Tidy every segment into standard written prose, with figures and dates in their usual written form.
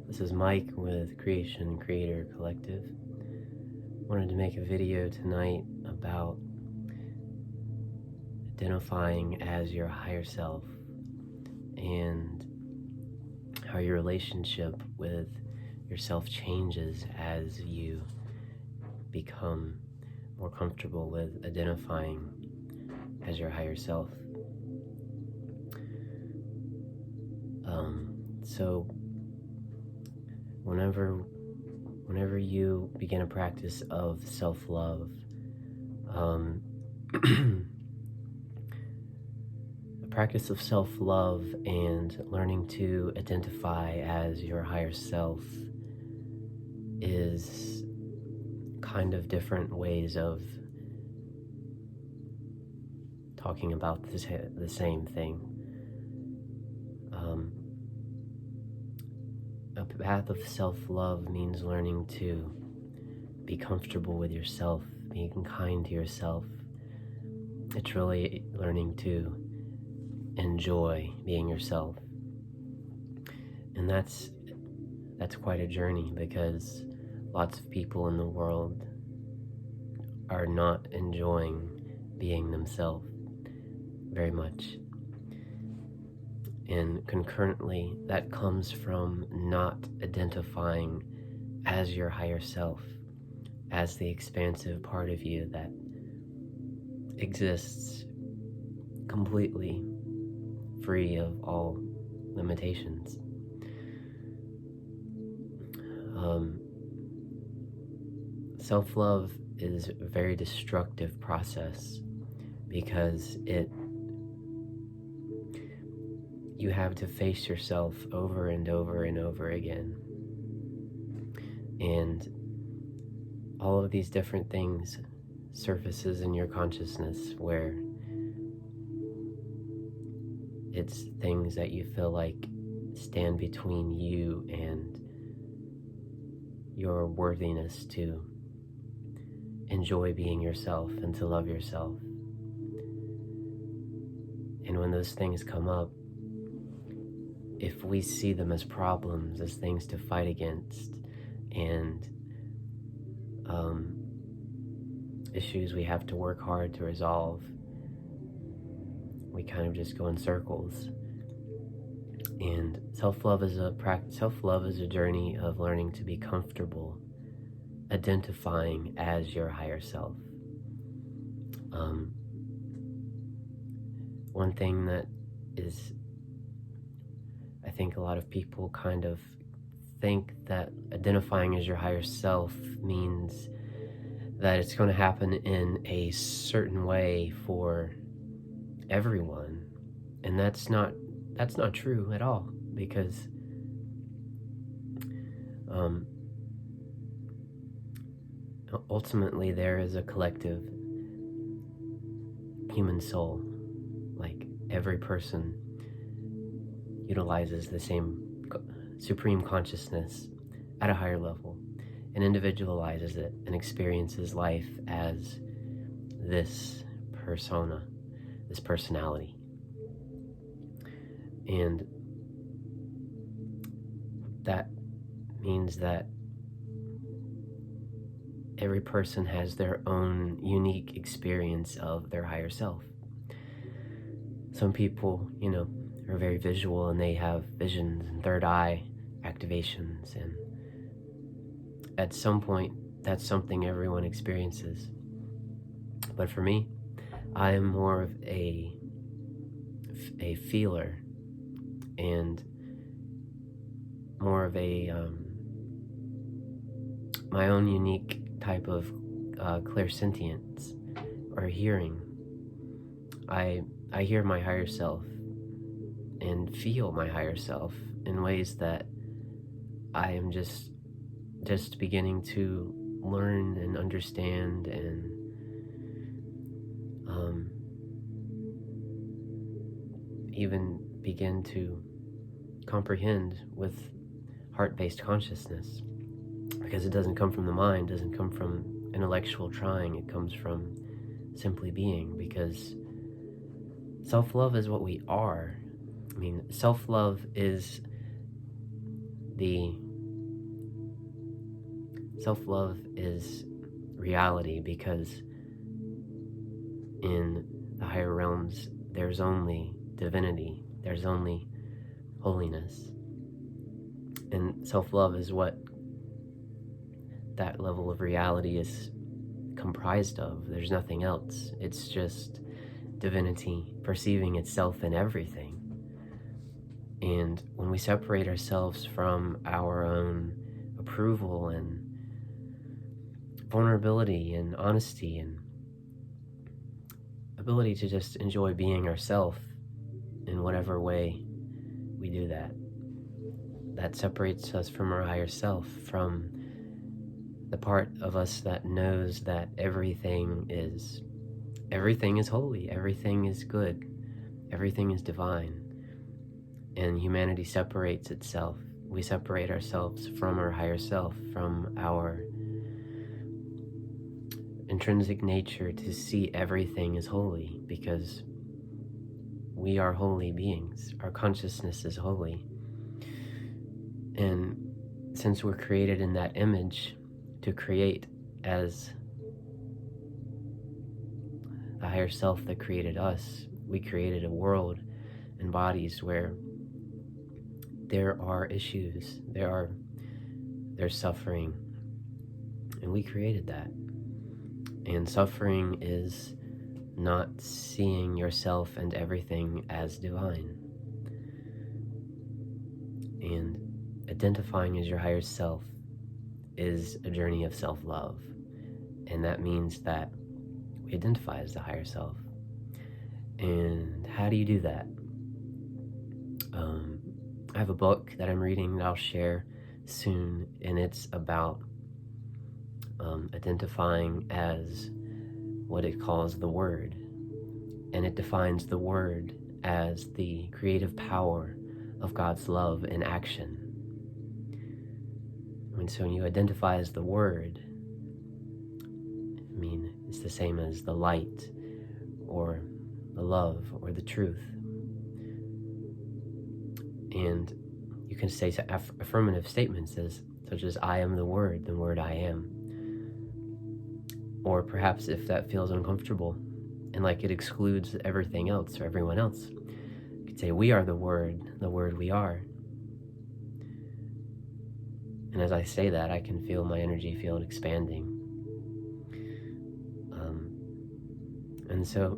This is Mike with Creation Creator Collective. Wanted to make a video tonight about identifying as your higher self and how your relationship with yourself changes as you become more comfortable with identifying as your higher self. So whenever you begin a practice of self-love, a practice of self-love and learning to identify as your higher self is kind of different ways of talking about the same thing. A path of self-love means learning to be comfortable with yourself, being kind to yourself. It's really learning to enjoy being yourself. And that's quite a journey, because lots of people in the world are not enjoying being themselves very much. And concurrently, that comes from not identifying as your higher self, as the expansive part of you that exists completely free of all limitations. Self-love is a very destructive process, because you have to face yourself over and over and over again. And all of these different things surfaces in your consciousness, where it's things that you feel like stand between you and your worthiness to enjoy being yourself and to love yourself. And when those things come up, if we see them as problems, as things to fight against, and issues we have to work hard to resolve, we kind of just go in circles. And self-love is a journey of learning to be comfortable identifying as your higher self. One thing that is, I think a lot of people kind of think that identifying as your higher self means that it's going to happen in a certain way for everyone. And that's not true at all, because ultimately there is a collective human soul. Like, every person utilizes the same supreme consciousness at a higher level and individualizes it and experiences life as this persona, this personality. And that means that every person has their own unique experience of their higher self. Some people, are very visual, and they have visions and third eye activations, and at some point that's something everyone experiences. But for me, I am more of a feeler, and more of a my own unique type of clairsentience, or hearing. I hear my higher self and feel my higher self in ways that I am just beginning to learn and understand, and even begin to comprehend with heart-based consciousness, because it doesn't come from the mind, doesn't come from intellectual trying, it comes from simply being, because self-love is what we are. I mean, self-love is the Self-love is reality because in the higher realms, there's only divinity, there's only holiness. And self-love is what that level of reality is comprised of. There's nothing else. It's just divinity perceiving itself in everything. And when we separate ourselves from our own approval and vulnerability and honesty and ability to just enjoy being ourselves in whatever way we do that, that separates us from our higher self, from the part of us that knows that everything is holy, everything is good, everything is divine. And humanity separates itself. We separate ourselves from our higher self, from our intrinsic nature to see everything as holy, because we are holy beings. Our consciousness is holy. And since we're created in that image to create as the higher self that created us, we created a world and bodies where there are issues, there's suffering, and we created that. And suffering is not seeing yourself and everything as divine. And identifying as your higher self is a journey of self-love. And that means that we identify as the higher self. And how do you do that? I have a book that I'm reading that I'll share soon, and it's about identifying as what it calls the Word. And it defines the Word as the creative power of God's love in action. And so when you identify as the Word, it's the same as the light, or the love, or the truth. And you can say affirmative statements such as, I am the Word I am. Or perhaps if that feels uncomfortable and like it excludes everything else or everyone else, you could say, we are the Word we are. And as I say that, I can feel my energy field expanding. And so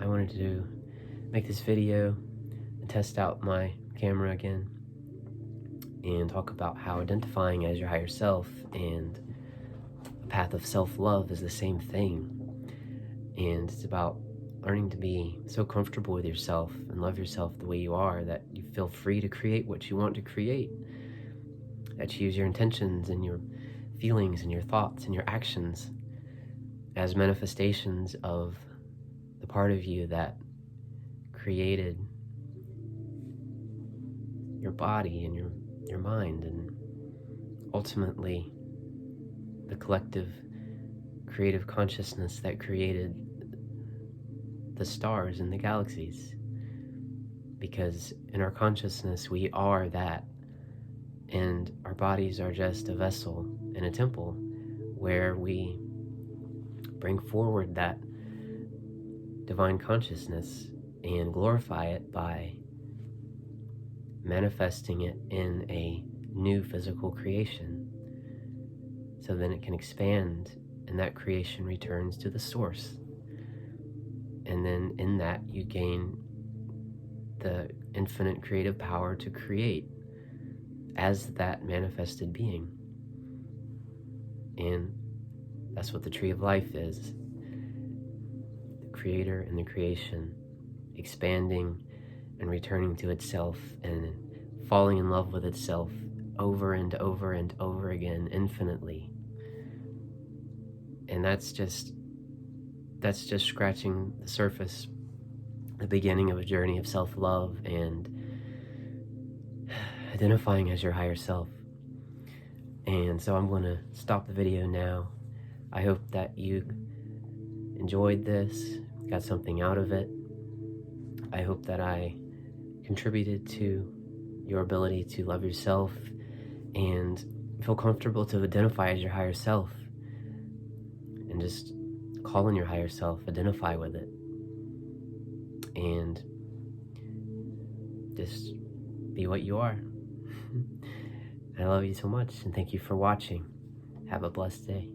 I wanted to make this video and test out my camera again and talk about how identifying as your higher self and a path of self-love is the same thing. And it's about learning to be so comfortable with yourself and love yourself the way you are that you feel free to create what you want to create, that you use your intentions and your feelings and your thoughts and your actions as manifestations of the part of you that created your body and your mind, and ultimately the collective creative consciousness that created the stars and the galaxies. Because in our consciousness we are that, and our bodies are just a vessel and a temple where we bring forward that divine consciousness and glorify it by manifesting it in a new physical creation. So then it can expand, and that creation returns to the source. And then in that you gain the infinite creative power to create as that manifested being. And that's what the tree of life is. The creator and the creation expanding and returning to itself and falling in love with itself over and over and over again, infinitely. And that's just scratching the surface, the beginning of a journey of self-love and identifying as your higher self. And so I'm going to stop the video now. I hope that you enjoyed this, got something out of it. I hope that I contributed to your ability to love yourself and feel comfortable to identify as your higher self, and just call on your higher self, identify with it, and just be what you are. I love you so much, and thank you for watching. Have a blessed day.